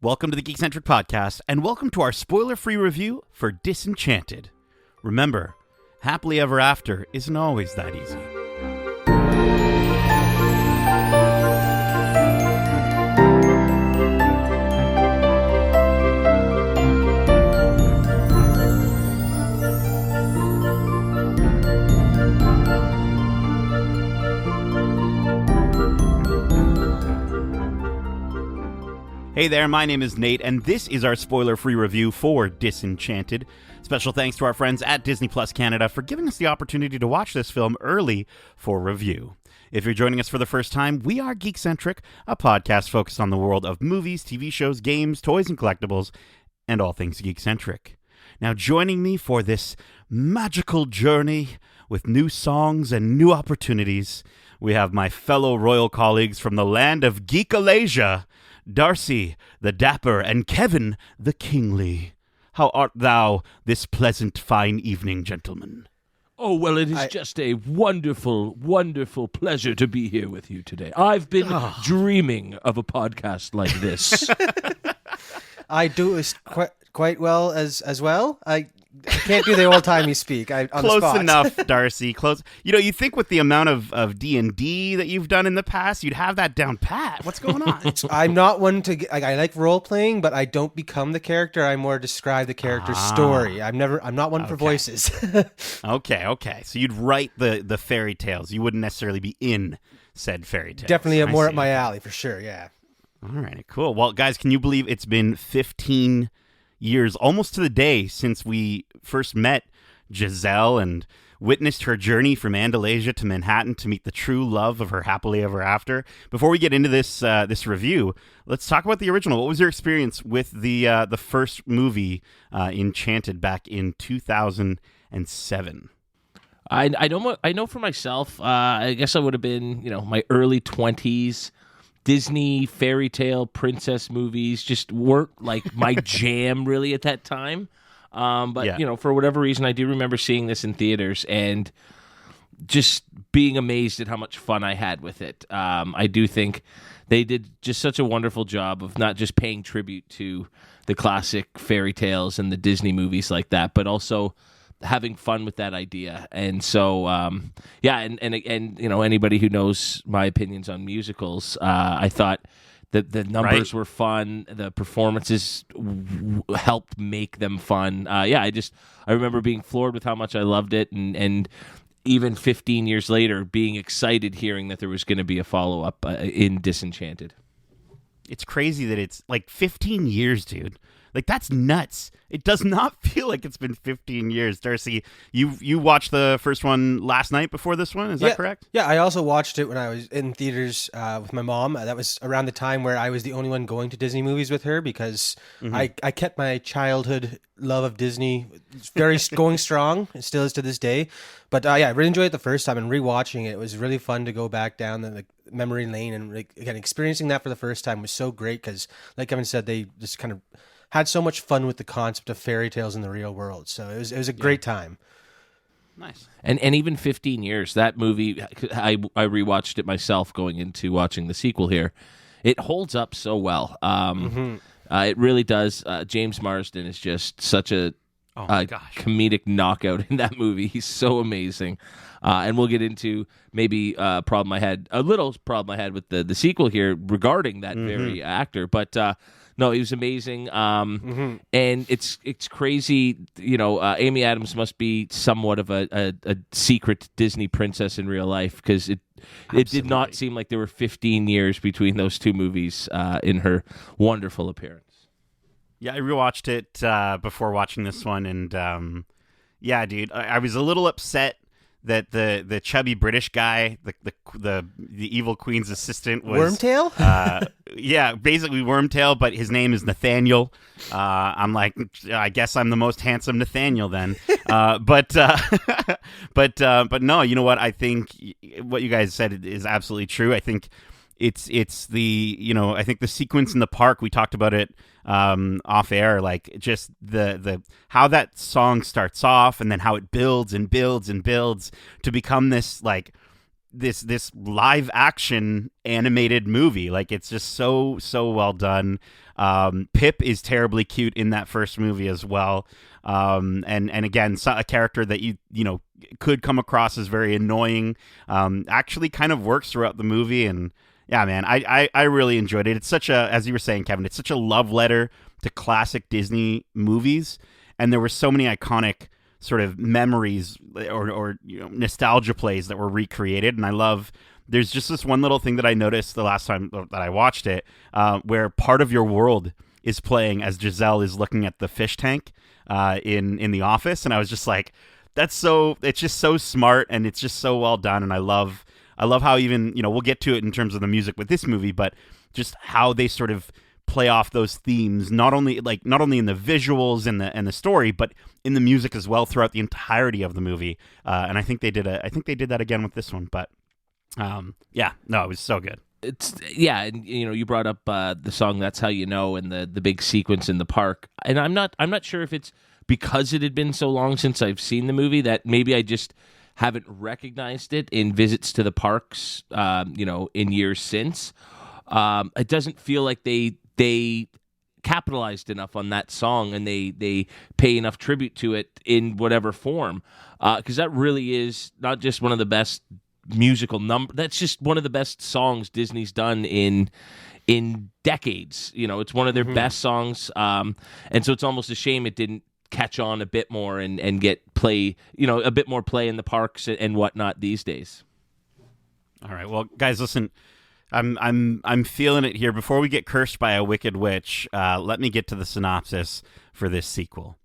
Welcome to the Geekcentric podcast, and welcome to our spoiler-free review for Disenchanted. Remember, happily ever after isn't always that easy. Hey there, my name is Nate, and this is our spoiler-free review for Disenchanted. Special thanks to our friends at Disney Plus Canada for giving us the opportunity to watch this film early for review. If you're joining us for the first time, we are Geekcentric, a podcast focused on the world of movies, TV shows, games, toys, and collectibles, and all things Geekcentric. Now, joining me for this magical journey with new songs and new opportunities, we have my fellow royal colleagues from the land of Geekalasia, Darcy the Dapper, and Kevin the Kingly. How art thou this pleasant fine evening, gentlemen? Oh, well, it is just a wonderful, wonderful pleasure to be here with you today. I've been dreaming of a podcast like this. I do quite well as well. I can't do the old time you speak. Close enough, Darcy. Close. You know, you think with the amount of D&D that you've done in the past, you'd have that down pat. What's going on? I'm not one to. I like role playing, but I don't become the character. I more describe the character's story. I'm not one for voices. Okay. So you'd write the fairy tales. You wouldn't necessarily be in said fairy tales. Definitely more up my alley for sure. Yeah. All right. Cool. Well, guys, can you believe it's been 15 years, almost to the day, since we first met Giselle and witnessed her journey from Andalasia to Manhattan to meet the true love of her happily ever after. Before we get into this review, let's talk about the original. What was your experience with the first movie, Enchanted, back in 2007? I know for myself. I guess I would have been, my early 20s. Disney fairy tale princess movies just weren't like my jam really at that time. But for whatever reason, I do remember seeing this in theaters and just being amazed at how much fun I had with it. I do think they did just such a wonderful job of not just paying tribute to the classic fairy tales and the Disney movies like that, but also having fun with that idea. And so and anybody who knows my opinions on musicals, I thought that the numbers were fun, the performances helped make them fun. I remember being floored with how much I loved it, and even 15 years later being excited hearing that there was going to be a follow-up in Disenchanted. It's crazy that it's like 15 years, dude. Like, that's nuts. It does not feel like it's been 15 years. Darcy, you watched the first one last night before this one, is that correct? Yeah, I also watched it when I was in theaters with my mom. That was around the time where I was the only one going to Disney movies with her because I kept my childhood love of Disney very going strong. It still is to this day. But I really enjoyed it the first time, and rewatching it was really fun to go back down the memory lane. And again, experiencing that for the first time was so great because, like Kevin said, they just kind of had so much fun with the concept of fairy tales in the real world. So it was a great time. Nice. And even 15 years, that movie, I rewatched it myself going into watching the sequel here. It holds up so well. It really does. James Marsden is just such a comedic knockout in that movie. He's so amazing. And we'll get into maybe a little problem I had with the sequel here regarding that very actor. But no, he was amazing. And it's crazy. Amy Adams must be somewhat of a secret Disney princess in real life because it did not seem like there were 15 years between those two movies in her wonderful appearance. Yeah, I rewatched it before watching this one, and dude, I was a little upset that the chubby British guy, the evil queen's assistant, was Wormtail. Basically Wormtail, but his name is Nathaniel. I'm like, I guess I'm the most handsome Nathaniel then. But no, you know what? I think what you guys said is absolutely true. I think it's the I think the sequence in the park, we talked about it off air, like just the how that song starts off and then how it builds and builds and builds to become this like this live action animated movie. Like, it's just so well done. Pip is terribly cute in that first movie as well. And again, a character that you know could come across as very annoying, actually kind of works throughout the movie. And yeah, man, I really enjoyed it. It's such a, as you were saying, Kevin, it's such a love letter to classic Disney movies, and there were so many iconic sort of memories or you know, nostalgia plays that were recreated. And I love, there's just this one little thing that I noticed the last time that I watched it, where Part of Your World is playing as Giselle is looking at the fish tank in the office, and I was just like, it's just so smart, and it's just so well done. And I love how, even, you know, we'll get to it in terms of the music with this movie, but just how they sort of play off those themes, not only in the visuals and the story, but in the music as well throughout the entirety of the movie. And I think they did that again with this one. But it was so good. And you know, you brought up the song "That's How You Know" and the big sequence in the park, and I'm not sure if it's because it had been so long since I've seen the movie that maybe I just haven't recognized it in visits to the parks, you know, in years since. It doesn't feel like they capitalized enough on that song, and they pay enough tribute to it in whatever form, because that really is not just one of the best musical that's just one of the best songs Disney's done in decades. You know, it's one of their best songs, and so it's almost a shame it didn't catch on a bit more and get play, you know, a bit more play in the parks and whatnot these days. All right, well, guys, listen, I'm feeling it here. Before we get cursed by a wicked witch, let me get to the synopsis for this sequel.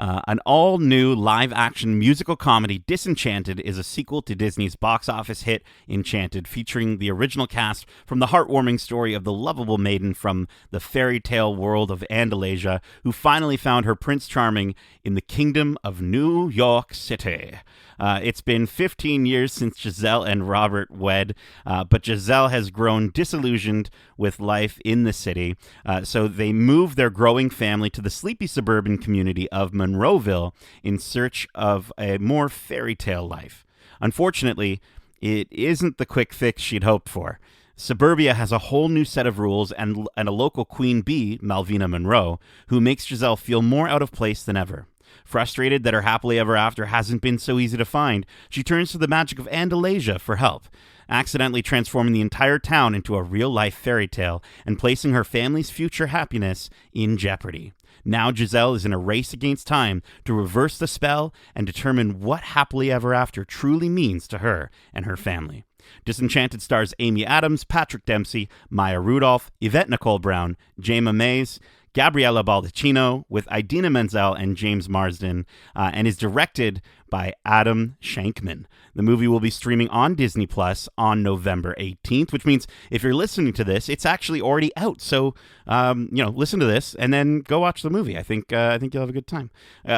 An all-new live-action musical comedy, Disenchanted, is a sequel to Disney's box office hit Enchanted, featuring the original cast from the heartwarming story of the lovable maiden from the fairy tale world of Andalasia, who finally found her Prince Charming in the kingdom of New York City. It's been 15 years since Giselle and Robert wed, but Giselle has grown disillusioned with life in the city, so they move their growing family to the sleepy suburban community of Monroeville in search of a more fairy tale life. Unfortunately, it isn't the quick fix she'd hoped for. Suburbia has a whole new set of rules and a local queen bee, Malvina Monroe, who makes Giselle feel more out of place than ever. Frustrated that her happily ever after hasn't been so easy to find, she turns to the magic of Andalasia for help, accidentally transforming the entire town into a real-life fairy tale and placing her family's future happiness in jeopardy. Now Giselle is in a race against time to reverse the spell and determine what happily ever after truly means to her and her family. Disenchanted stars Amy Adams, Patrick Dempsey, Maya Rudolph, Yvette Nicole Brown, Jayma Mays, Gabriella Baldacchino, with Idina Menzel and James Marsden, and is directed by Adam Shankman. The movie will be streaming on Disney Plus on November 18th, which means if you're listening to this, it's actually already out. So, listen to this and then go watch the movie. I think you'll have a good time.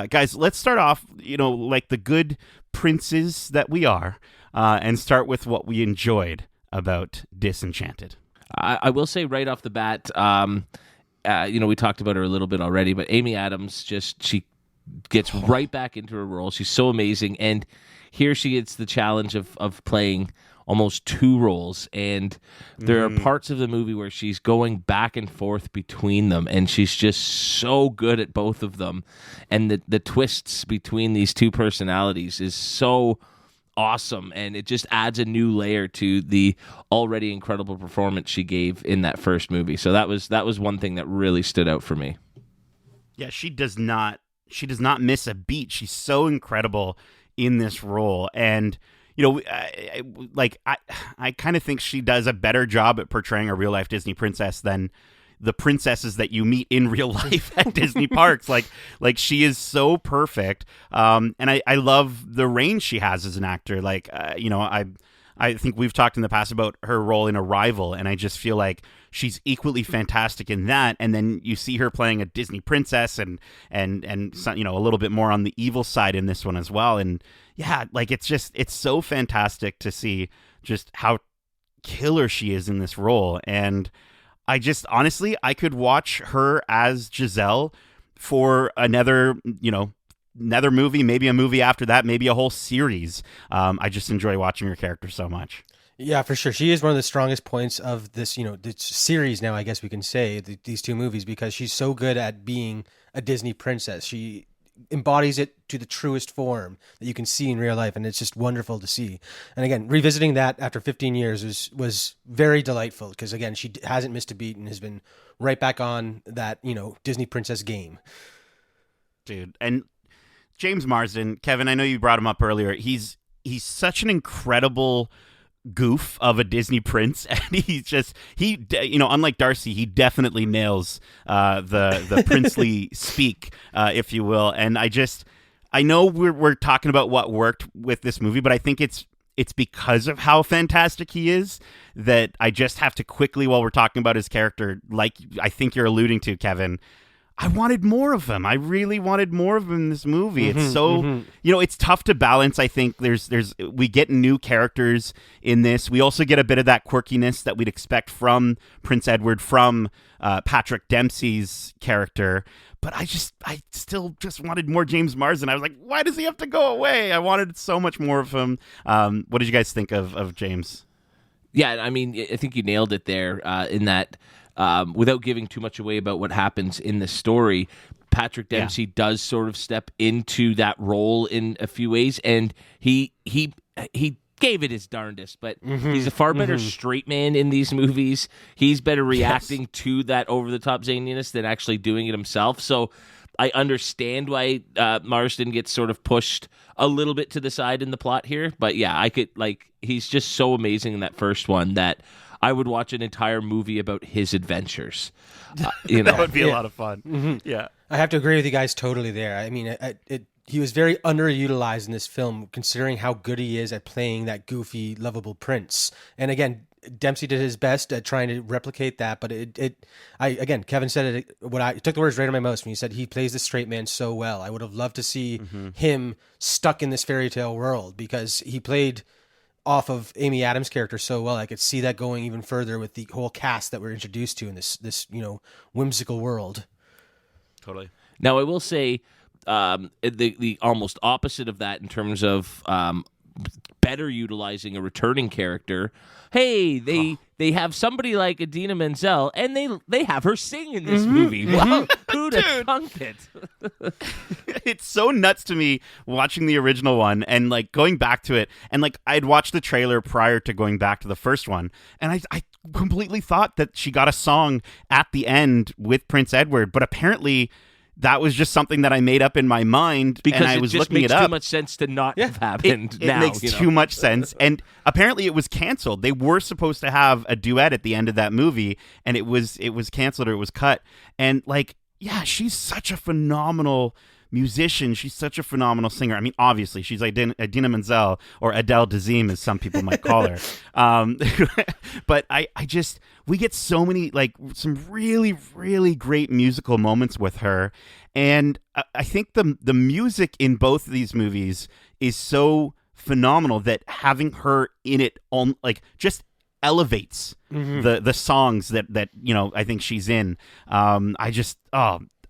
Guys, let's start off, like the good princes that we are, and start with what we enjoyed about Disenchanted. I will say right off the bat, we talked about her a little bit already, but Amy Adams, she gets right back into her role. She's so amazing. And here she gets the challenge of playing almost two roles. And there are parts of the movie where she's going back and forth between them. And she's just so good at both of them. And the twists between these two personalities is so awesome, and it just adds a new layer to the already incredible performance she gave in that first movie. So that was one thing that really stood out for me. Yeah, she does not miss a beat. She's so incredible in this role, and I kind of think she does a better job at portraying a real life Disney princess than the princesses that you meet in real life at Disney parks. Like she is so perfect. And I love the range she has as an actor. I think we've talked in the past about her role in Arrival, and I just feel like she's equally fantastic in that. And then you see her playing a Disney princess and a little bit more on the evil side in this one as well. And yeah, it's so fantastic to see just how killer she is in this role. And I could watch her as Giselle for another, another movie, maybe a movie after that, maybe a whole series. I just enjoy watching her character so much. Yeah, for sure. She is one of the strongest points of this, this series now, I guess we can say, these two movies, because she's so good at being a Disney princess. She embodies it to the truest form that you can see in real life, and it's just wonderful to see. And again, revisiting that after 15 years was very delightful, because again, she hasn't missed a beat and has been right back on that, Disney princess game. Dude, and James Marsden, Kevin, I know you brought him up earlier. He's such an incredible goof of a Disney prince, and unlike Darcy, he definitely nails the princely speak, if you will. And I know we're talking about what worked with this movie, but I think it's because of how fantastic he is that I just have to quickly, while we're talking about his character, like I think you're alluding to, Kevin, I wanted more of him. I really wanted more of him in this movie. It's so, it's tough to balance. I think we get new characters in this. We also get a bit of that quirkiness that we'd expect from Prince Edward, from Patrick Dempsey's character. But I still just wanted more James Marsden. I was like, why does he have to go away? I wanted so much more of him. What did you guys think of James? Yeah, I mean, I think you nailed it there in that. Without giving too much away about what happens in the story, Patrick Dempsey does sort of step into that role in a few ways, and he gave it his darndest, but he's a far better straight man in these movies. He's better reacting to that over-the-top zaniness than actually doing it himself. So I understand why Marsden gets sort of pushed a little bit to the side in the plot here, but yeah, he's just so amazing in that first one that I would watch an entire movie about his adventures. That would be a lot of fun. Yeah. I have to agree with you guys totally there. I mean, he was very underutilized in this film, considering how good he is at playing that goofy, lovable prince. And again, Dempsey did his best at trying to replicate that, but again, Kevin said it. It took the words right out of my mouth when he said he plays the straight man so well. I would have loved to see him stuck in this fairy tale world, because he played off of Amy Adams' character so well. I could see that going even further with the whole cast that we're introduced to in this whimsical world. Totally. Now, I will say the almost opposite of that in terms of better utilizing a returning character. Hey, they have somebody like Idina Menzel, and they have her sing in this movie. Wow, who'd have thunk it? It's so nuts to me watching the original one and like going back to it, and like I'd watched the trailer prior to going back to the first one, and I completely thought that she got a song at the end with Prince Edward, but apparently that was just something that I made up in my mind, because and I was looking it up. It makes too much sense to not have happened. It makes too much sense, and apparently it was canceled. They were supposed to have a duet at the end of that movie, and it was canceled, or it was cut. And like, yeah, she's such a phenomenal musician. She's such a phenomenal singer. I mean, obviously, she's Idina Menzel, or Adele Dazeem, as some people might call her. But we get so many, like, some really, really great musical moments with her. And I think the music in both of these movies is so phenomenal that having her in it just elevates the songs that I think she's in.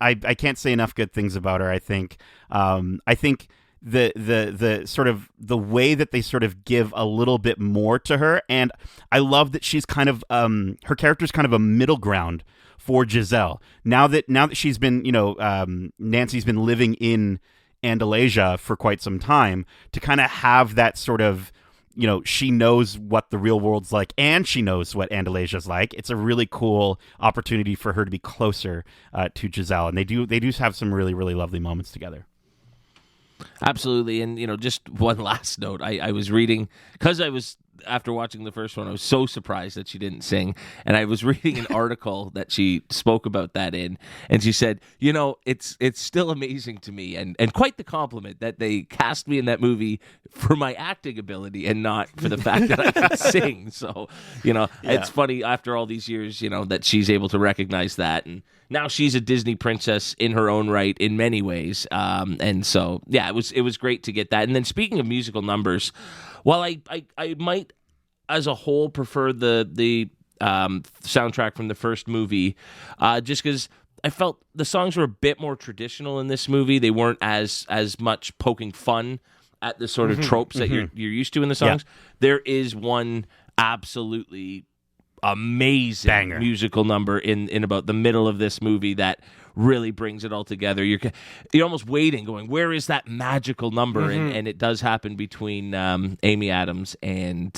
I can't say enough good things about her. I think the sort of the way that they sort of give a little bit more to her, and I love that she's kind of her character's kind of a middle ground for Giselle. Now that she's been Nancy's been living in Andalasia for quite some time, to kind of have that sort of, she knows what the real world's like, and she knows what Andalasia's like. It's a really cool opportunity for her to be closer to Giselle, and they do have some really, really lovely moments together. Absolutely. And, just one last note. I was reading, because after watching the first one, I was so surprised that she didn't sing. And I was reading an article that she spoke about that in, and she said, it's still amazing to me, and quite the compliment, that they cast me in that movie for my acting ability and not for the fact that I can sing. So, It's funny after all these years, that she's able to recognize that. And now she's a Disney princess in her own right in many ways. And so, yeah, it was great to get that. And then speaking of musical numbers, while I might, as a whole, prefer the soundtrack from the first movie, just because felt the songs were a bit more traditional in this movie. They weren't as much poking fun at the sort of tropes that you're used to in the songs. There is one absolutely amazing Banger. musical number in about the middle of this movie that really brings it all together. You're almost waiting, going, where is that magical number? And it does happen between Amy Adams and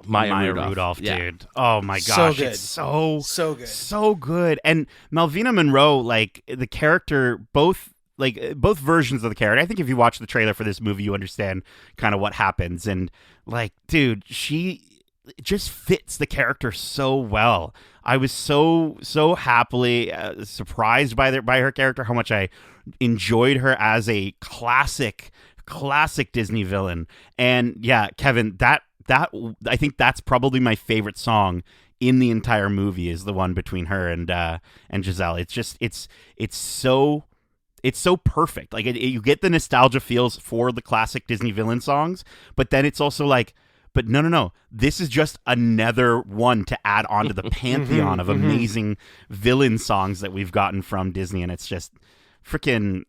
Maya Rudolph. Dude. Oh my So gosh, good. it's so good. so good. And Malvina Monroe, like the character, both versions of the character. I think if you watch the trailer for this movie, you understand kind of what happens. And like, dude, she just fits the character so well. I was so happily surprised by her character, how much I enjoyed her as a classic Disney villain. And yeah, Kevin, that I think that's probably my favorite song in the entire movie, is the one between her and Giselle. It's just it's so perfect. Like you get the nostalgia feels for the classic Disney villain songs, but then it's also like, but no. This is just another one to add onto the pantheon of amazing villain songs that we've gotten from Disney, and it's just freaking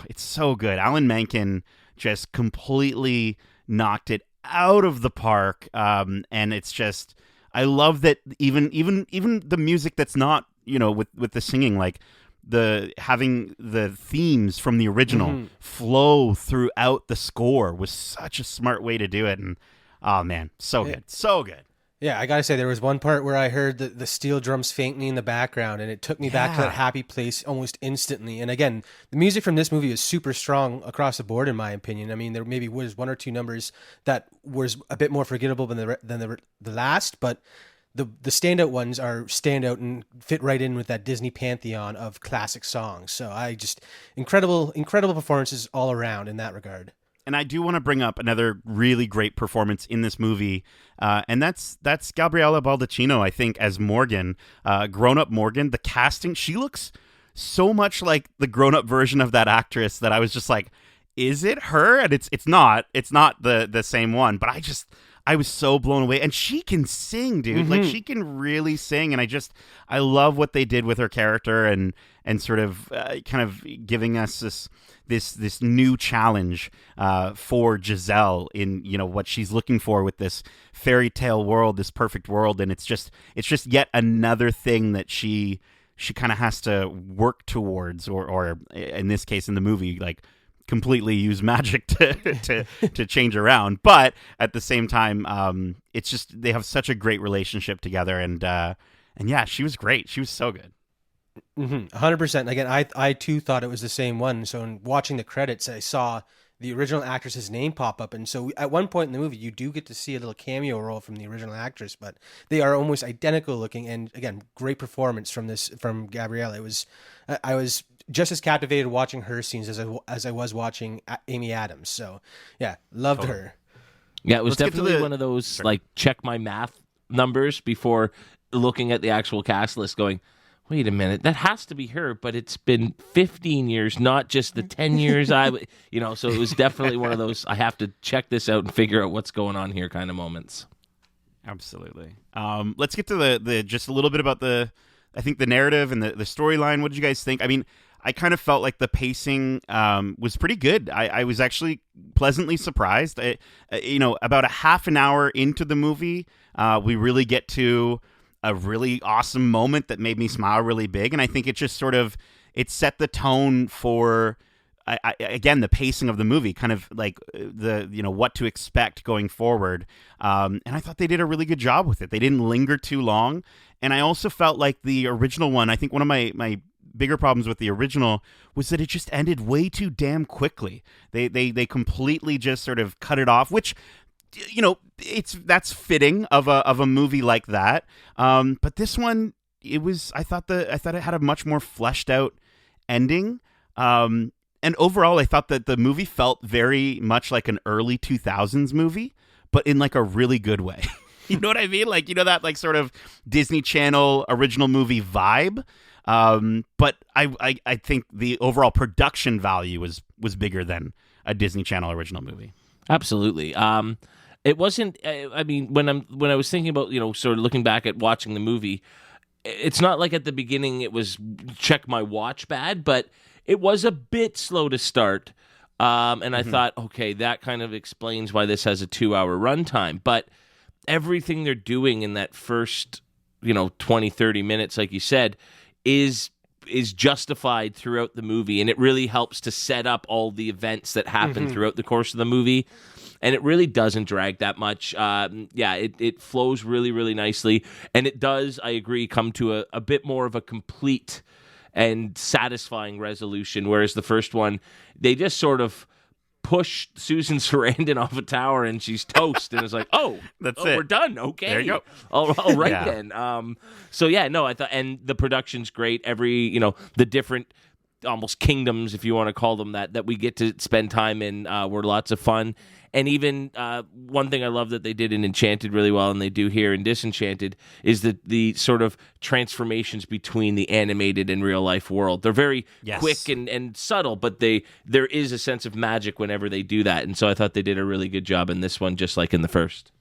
it's so good. Alan Menken just completely knocked it out of the park, and it's just, I love that even the music that's not, with the singing, like having the themes from the original flow throughout the score was such a smart way to do it. And oh man, good. Yeah, I gotta say, there was one part where I heard the steel drums faintly in the background, and it took me back to that happy place almost instantly. And again, the music from this movie is super strong across the board, in my opinion. I mean, there maybe was one or two numbers that was a bit more forgettable than the last, but the standout ones are standout and fit right in with that Disney pantheon of classic songs. So incredible performances all around in that regard. And I do want to bring up another really great performance in this movie, and that's Gabriella Baldacchino, I think, as Morgan, grown-up Morgan. The casting, she looks so much like the grown-up version of that actress that I was just like, is it her? And it's not the same one, but I was so blown away. And she can sing, dude. Like, she can really sing, and I love what they did with her character and sort of kind of giving us this new challenge for Giselle in what she's looking for with this fairy tale world, this perfect world. And it's just yet another thing that she kind of has to work towards, or in this case in the movie, like completely use magic to change around. But at the same time, it's just, they have such a great relationship together. And yeah, she was great. She was so good. 100%. Again, I too thought it was the same one. So in watching the credits, I saw the original actress's name pop up, and so at one point in the movie, you do get to see a little cameo role from the original actress, but they are almost identical looking. And again, great performance from Gabrielle. I was just as captivated watching her scenes as I was watching Amy Adams. So yeah, loved her. Yeah, it was definitely one of those like check my math numbers before looking at the actual cast list, going, wait a minute, that has to be her, but it's been 15 years, not just the 10 years so it was definitely one of those, I have to check this out and figure out what's going on here kind of moments. Absolutely. Let's get to the just a little bit about the narrative and the storyline. What did you guys think? I mean, I kind of felt like the pacing was pretty good. I was actually pleasantly surprised. About a half an hour into the movie, we really get to a really awesome moment that made me smile really big. And I think it just sort of, it set the tone for, again, the pacing of the movie, kind of like what to expect going forward. And I thought they did a really good job with it. They didn't linger too long. And I also felt like the original one, I think one of my bigger problems with the original was that it just ended way too damn quickly. They completely just sort of cut it off, which, that's fitting of a movie like that. But this one, I thought it had a much more fleshed out ending. And overall, I thought that the movie felt very much like an early 2000s movie, but in like a really good way. You know what I mean? Like, that like sort of Disney Channel original movie vibe. But I think the overall production value was bigger than a Disney Channel original movie. Absolutely. It wasn't. I mean, when I was thinking about sort of looking back at watching the movie, it's not like at the beginning it was check my watch bad, but it was a bit slow to start. And I thought, okay, that kind of explains why this has a 2-hour runtime. But everything they're doing in that first, 20, 30 minutes, like you said, is justified throughout the movie. And it really helps to set up all the events that happen throughout the course of the movie. And it really doesn't drag that much. It flows really, really nicely. And it does, I agree, come to a bit more of a complete and satisfying resolution, whereas the first one, they just sort of push Susan Sarandon off a tower and she's toast, and it's like, that's it. We're done. Okay, there you go. All right then. I thought, and the production's great. Every the different almost kingdoms, if you want to call them that we get to spend time in, were lots of fun. And even one thing I love that they did in Enchanted really well, and they do here in Disenchanted, is the sort of transformations between the animated and real life world. They're very quick and subtle, but there is a sense of magic whenever they do that. And so I thought they did a really good job in this one, just like in the first.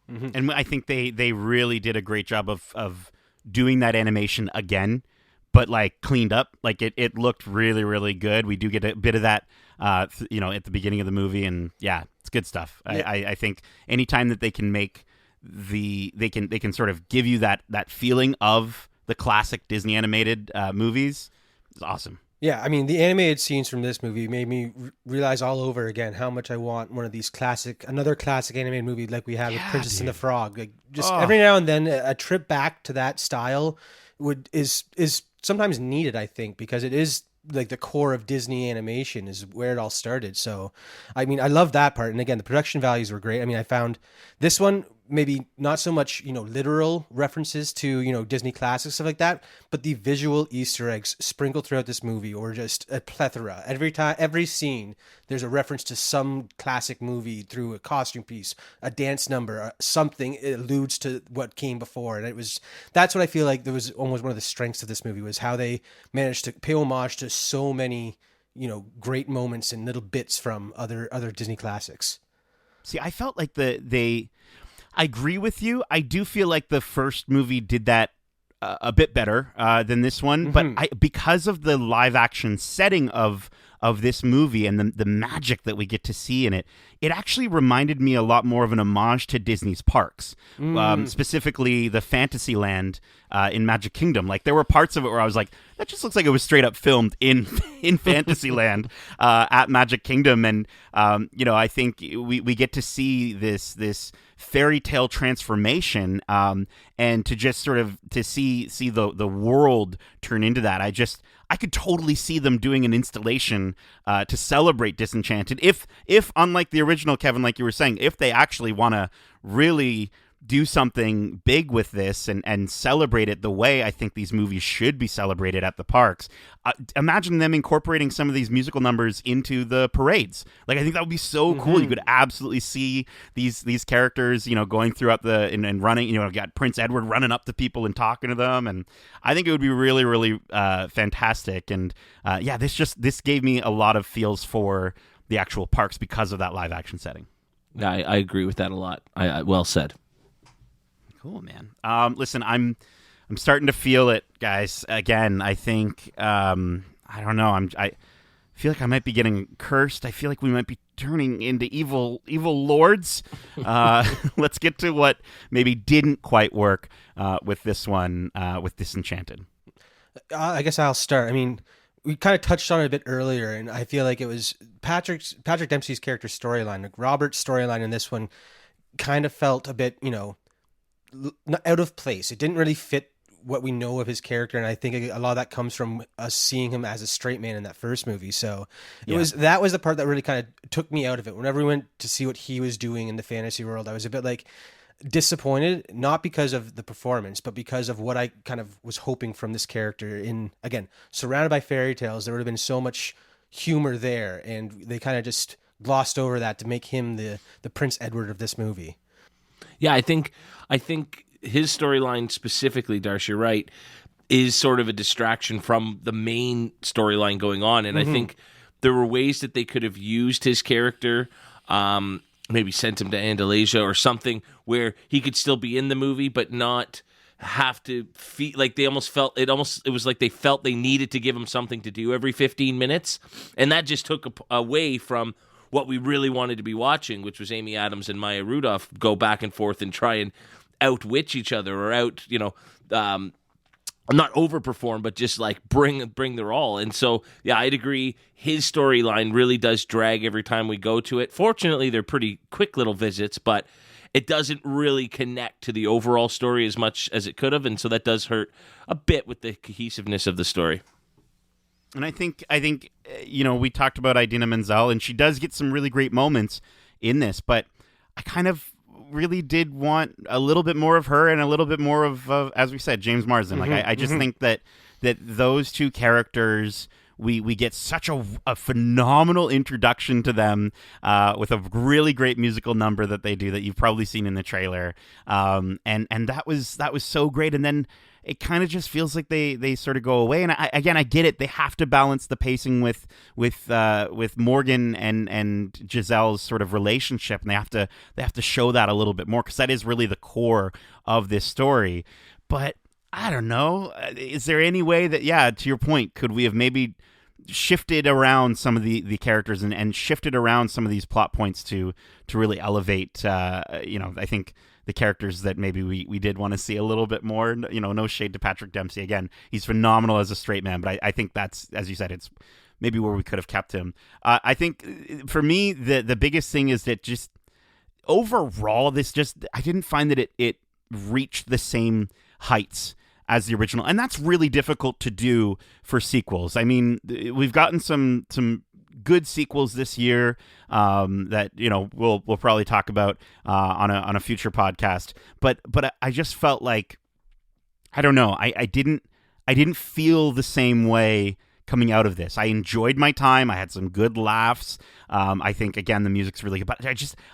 And I think they really did a great job of doing that animation again, but like cleaned up. Like it looked really, really good. We do get a bit of that, at the beginning of the movie, and it's good stuff. Yeah. I think anytime that they can make they can sort of give you that feeling of the classic Disney animated movies, is awesome. Yeah, I mean, the animated scenes from this movie made me realize all over again how much I want one of these another classic animated movie like we had with Princess and the Frog. Like, just every now and then, a trip back to that style is sometimes needed, I think, because it is like the core of Disney animation is where it all started. So, I mean, I love that part. And again, the production values were great. I mean, I found this one maybe not so much, literal references to, Disney classics, stuff like that, but the visual Easter eggs sprinkled throughout this movie, or just a plethora. Every scene, there's a reference to some classic movie through a costume piece, a dance number, something alludes to what came before. And that's what I feel like there was almost one of the strengths of this movie, was how they managed to pay homage to so many, great moments and little bits from other Disney classics. See, I felt like I agree with you. I do feel like the first movie did that a bit better than this one, but because of the live action setting of this movie and the magic that we get to see in it, it actually reminded me a lot more of an homage to Disney's parks, specifically the Fantasyland in Magic Kingdom. Like, there were parts of it where I was like, that just looks like it was straight up filmed in Fantasyland at Magic Kingdom. And I think we get to see this fairy tale transformation, and to just sort of to see the world turn into that. I could totally see them doing an installation to celebrate Disenchanted. If unlike the original, Kevin, like you were saying, if they actually want to really do something big with this and celebrate it the way I think these movies should be celebrated at the parks. Imagine them incorporating some of these musical numbers into the parades. Like, I think that would be so cool. You could absolutely see these characters, going throughout and running, got Prince Edward running up to people and talking to them. And I think it would be really, really fantastic. And this gave me a lot of feels for the actual parks because of that live action setting. I agree with that a lot. I well said. Cool, man. Listen, I'm starting to feel it, guys. Again, I think I don't know. I feel like I might be getting cursed. I feel like we might be turning into evil lords. Let's get to what maybe didn't quite work with this one, with Disenchanted. I guess I'll start. I mean, we kind of touched on it a bit earlier, and I feel like it was Patrick Dempsey's character storyline. Like, Robert's storyline in this one kind of felt a bit, out of place. It didn't really fit what we know of his character, and I think a lot of that comes from us seeing him as a straight man in that first movie. So that was the part that really kind of took me out of it. Whenever we went to see what he was doing in the fantasy world, I was a bit like disappointed, not because of the performance, but because of what I kind of was hoping from this character. Again, surrounded by fairy tales, there would have been so much humor there, and they kind of just glossed over that to make him the Prince Edward of this movie. Yeah, I think his storyline specifically, Darcy, you're right, is sort of a distraction from the main storyline going on. And I think there were ways that they could have used his character, maybe sent him to Andalasia or something where he could still be in the movie, but not have to feel like they almost felt it was like they felt they needed to give him something to do every 15 minutes, and that just took away from what we really wanted to be watching, which was Amy Adams and Maya Rudolph go back and forth and try and outwitch each other or not overperform, but just like bring their all. And so, yeah, I'd agree. His storyline really does drag every time we go to it. Fortunately, they're pretty quick little visits, but it doesn't really connect to the overall story as much as it could have, and so that does hurt a bit with the cohesiveness of the story. And I think we talked about Idina Menzel, and she does get some really great moments in this, but I kind of really did want a little bit more of her and a little bit more of, as we said, James Marsden. Like I just think that those two characters, we get such a phenomenal introduction to them with a really great musical number that they do that you've probably seen in the trailer, and that was so great. And then it kind of just feels like they sort of go away. And I get it. They have to balance the pacing with Morgan and Giselle's sort of relationship, and they have to show that a little bit more, because that is really the core of this story. But I don't know. Is there any way that, to your point, could we have maybe shifted around some of the characters and shifted around some of these plot points to really elevate, I think the characters that maybe we did want to see a little bit more. No shade to Patrick Dempsey. Again, he's phenomenal as a straight man, but I think that's, as you said, it's maybe where we could have kept him. I think for me, the biggest thing is that just overall, I didn't find that it reached the same heights as the original, and that's really difficult to do for sequels. I mean, we've gotten some good sequels this year that we'll probably talk about on a future podcast. But I just felt like, I don't know, I didn't feel the same way coming out of this. I enjoyed my time. I had some good laughs. I think, again, the music's really good, but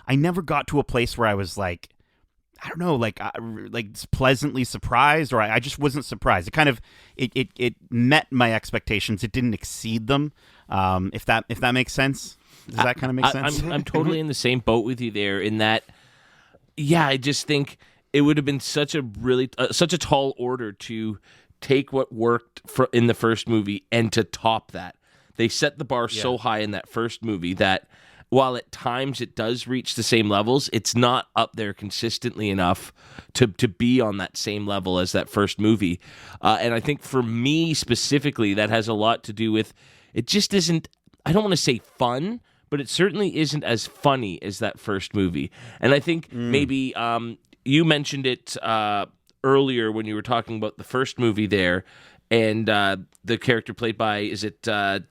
I never got to a place where I was like, I don't know, like pleasantly surprised, or I just wasn't surprised. It kind of it met my expectations. It didn't exceed them. If that makes sense. Does that kind of make sense? I'm totally in the same boat with you there. In that, I just think it would have been such a tall order to take what worked in the first movie and to top that. They set the bar so high in that first movie that, while at times it does reach the same levels, it's not up there consistently enough to be on that same level as that first movie. And I think for me specifically, that has a lot to do with, it just isn't, I don't want to say fun, but it certainly isn't as funny as that first movie. And I think maybe you mentioned it earlier when you were talking about the first movie there, and the character played by, is it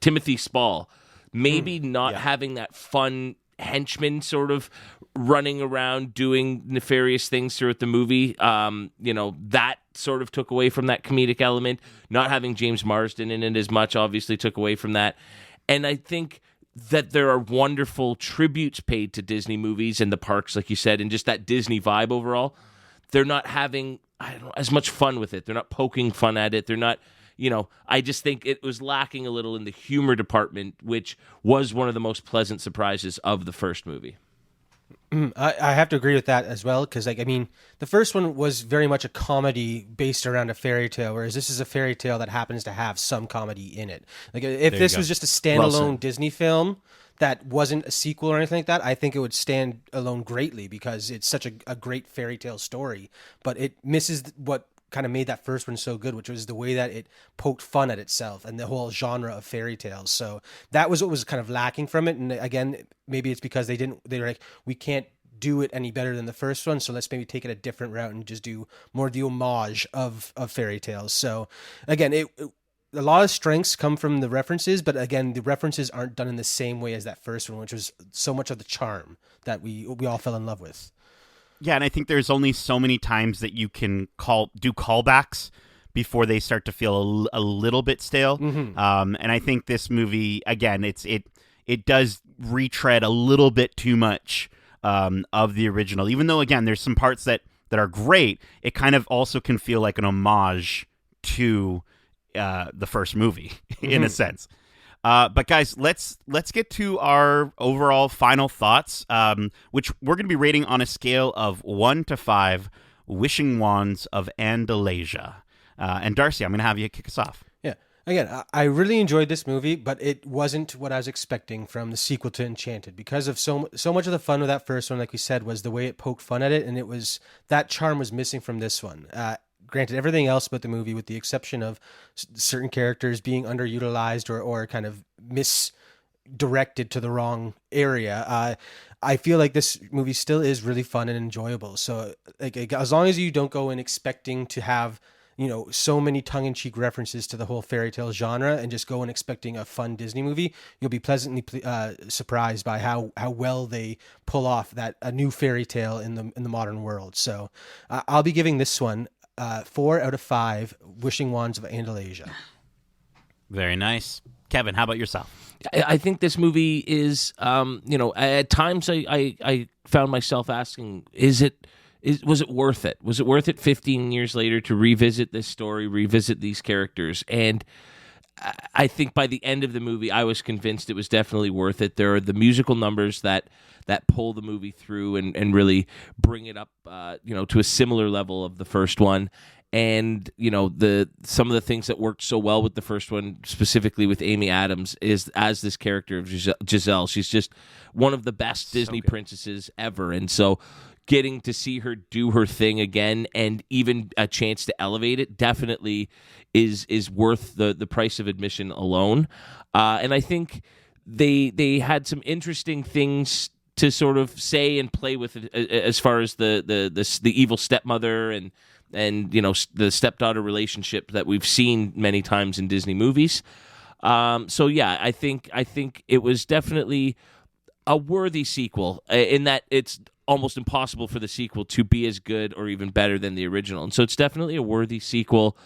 Timothy Spall? Maybe not having that fun henchman sort of running around doing nefarious things throughout the movie. That sort of took away from that comedic element. Not having James Marsden in it as much obviously took away from that. And I think that there are wonderful tributes paid to Disney movies and the parks, like you said, and just that Disney vibe overall. They're not having, as much fun with it. They're not poking fun at it. They're not... I just think it was lacking a little in the humor department, which was one of the most pleasant surprises of the first movie. I have to agree with that as well, because the first one was very much a comedy based around a fairy tale, whereas this is a fairy tale that happens to have some comedy in it. Like, if this was just a standalone Disney film that wasn't a sequel or anything like that, I think it would stand alone greatly, because it's such a great fairy tale story, but it misses what kind of made that first one so good, which was the way that it poked fun at itself and the whole genre of fairy tales. So that was what was kind of lacking from it. And again, maybe it's because they were like, we can't do it any better than the first one, so let's maybe take it a different route and just do more the homage of fairy tales. So again, a lot of strengths come from the references, but again, the references aren't done in the same way as that first one, which was so much of the charm that we all fell in love with. Yeah, and I think there's only so many times that you can do callbacks before they start to feel a little bit stale. Mm-hmm. And I think this movie, again, it does retread a little bit too much of the original. Even though, again, there's some parts that are great, it kind of also can feel like an homage to the first movie in a sense. But guys, let's get to our overall final thoughts, which we're going to be rating on a scale of 1 to 5, Wishing Wands of Andalasia. And Darcy, I'm going to have you kick us off. Yeah. Again, I really enjoyed this movie, but it wasn't what I was expecting from the sequel to Enchanted because of so much of the fun of that first one, like we said, was the way it poked fun at it, and it was that charm was missing from this one. Granted, everything else about the movie, with the exception of certain characters being underutilized or kind of misdirected to the wrong area, I feel like this movie still is really fun and enjoyable. So, like, as long as you don't go in expecting to have so many tongue-in-cheek references to the whole fairy tale genre and just go in expecting a fun Disney movie, you'll be pleasantly surprised by how well they pull off a new fairy tale in the modern world. So I'll be giving this one 4 out of 5 Wishing Wands of Andalasia. Very nice. Kevin, how about yourself? I think this movie is, at times I found myself asking, was it worth it? Was it worth it 15 years later to revisit this story, revisit these characters? And I think by the end of the movie, I was convinced it was definitely worth it. There are the musical numbers that pull the movie through and really bring it up, to a similar level of the first one. And some of the things that worked so well with the first one, specifically with Amy Adams, is as this character of Giselle. She's just one of the best Disney princesses ever, and so getting to see her do her thing again and even a chance to elevate it definitely is worth the price of admission alone. And I think they had some interesting things to sort of say and play with it, as far as the evil stepmother and the stepdaughter relationship that we've seen many times in Disney movies. So yeah, I think it was definitely a worthy sequel in that it's almost impossible for the sequel to be as good or even better than the original. And so it's definitely a worthy sequel.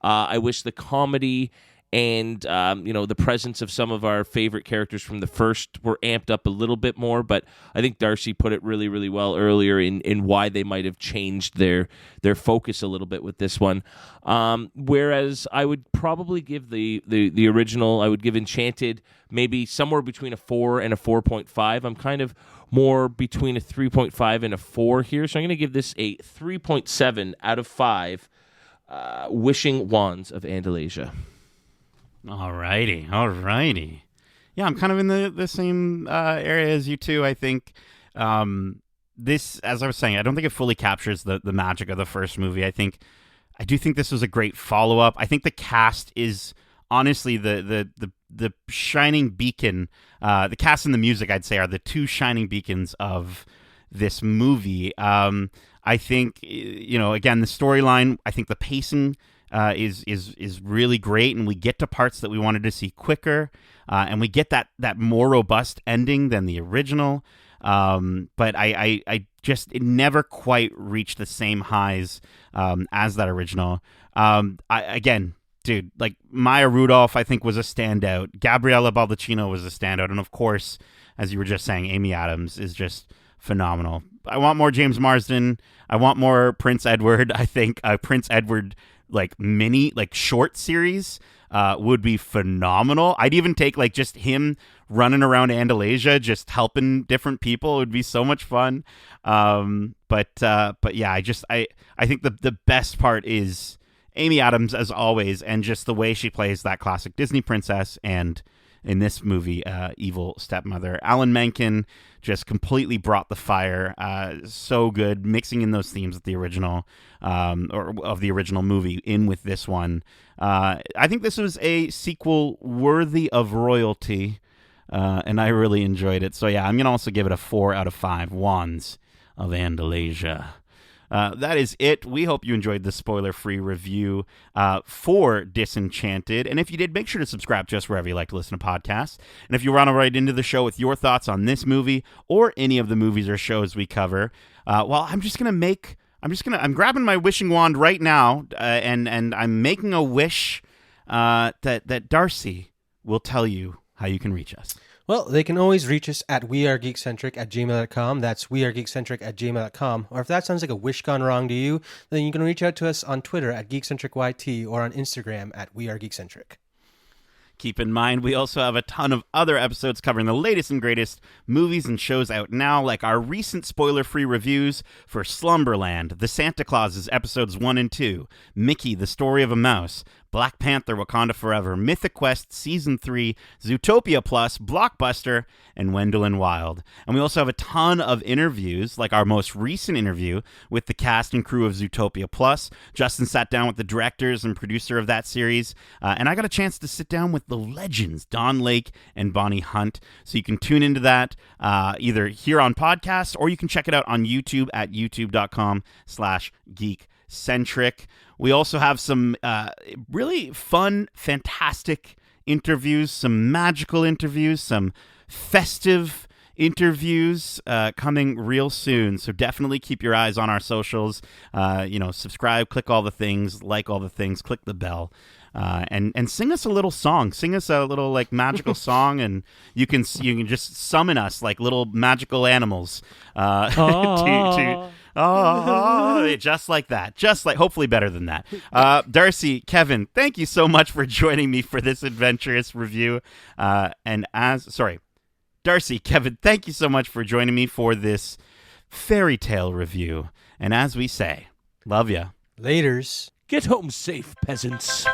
I wish the comedy and the presence of some of our favorite characters from the first were amped up a little bit more, but I think Darcy put it really, really well earlier in why they might have changed their focus a little bit with this one. Whereas I would probably give the original, I would give Enchanted maybe somewhere between a 4 and a 4.5. I'm kind of more between a 3.5 and a 4 here, so I'm going to give this a 3.7 out of 5 Wishing Wands of Andalasia. Alrighty. Yeah, I'm kind of in the same area as you two. I think this, as I was saying, I don't think it fully captures the magic of the first movie. I do think this was a great follow-up. I think the cast is honestly the shining beacon. The cast and the music, I'd say, are the two shining beacons of this movie. I think, again, the storyline, I think the pacing is really great, and we get to parts that we wanted to see quicker, and we get that more robust ending than the original. But I just, it never quite reached the same highs as that original. Again, dude, like Maya Rudolph, I think, was a standout. Gabriella Baldacchino was a standout, and of course, as you were just saying, Amy Adams is just phenomenal. I want more James Marsden. I want more Prince Edward. I think Prince Edward short series would be phenomenal. I'd even take just him running around Andalasia, just helping different people. It would be so much fun. But yeah, I think the best part is Amy Adams, as always, and just the way she plays that classic Disney princess, and in this movie, evil stepmother. Alan Menken just completely brought the fire. So good, mixing in those themes of the original, or of the original movie, in with this one. I think this was a sequel worthy of royalty, and I really enjoyed it. So yeah, I'm gonna also give it a 4 out of 5 Wands of Andalasia. That is it. We hope you enjoyed the spoiler-free review for Disenchanted. And if you did, make sure to subscribe just wherever you like to listen to podcasts. And if you run right into the show with your thoughts on this movie or any of the movies or shows we cover, I'm grabbing my wishing wand right now, and I'm making a wish that Darcy will tell you how you can reach us. Well, they can always reach us at wearegeekcentric@gmail.com. That's wearegeekcentric@gmail.com. Or if that sounds like a wish gone wrong to you, then you can reach out to us on Twitter at GeekcentricYT or on Instagram at wearegeekcentric. Keep in mind, we also have a ton of other episodes covering the latest and greatest movies and shows out now, like our recent spoiler-free reviews for Slumberland, The Santa Clauses episodes 1 and 2, Mickey, The Story of a Mouse, Black Panther, Wakanda Forever, Mythic Quest Season 3, Zootopia Plus, Blockbuster, and Wendell and Wild. And we also have a ton of interviews, like our most recent interview with the cast and crew of Zootopia Plus. Justin sat down with the directors and producer of that series, and I got a chance to sit down with the legends, Don Lake and Bonnie Hunt. So you can tune into that either here on podcast, or you can check it out on YouTube at youtube.com/geekcentric. We also have some really fun, fantastic interviews, some magical interviews, some festive interviews coming real soon. So definitely keep your eyes on our socials. Subscribe, click all the things, like all the things, click the bell. And sing us a little song. Sing us a little like magical song, and you can just summon us like little magical animals just like that. Just like, hopefully better than that. Darcy, Kevin, thank you so much for joining me for this adventurous review. Darcy, Kevin, thank you so much for joining me for this fairy tale review. And as we say, love ya. Laters. Get home safe, peasants.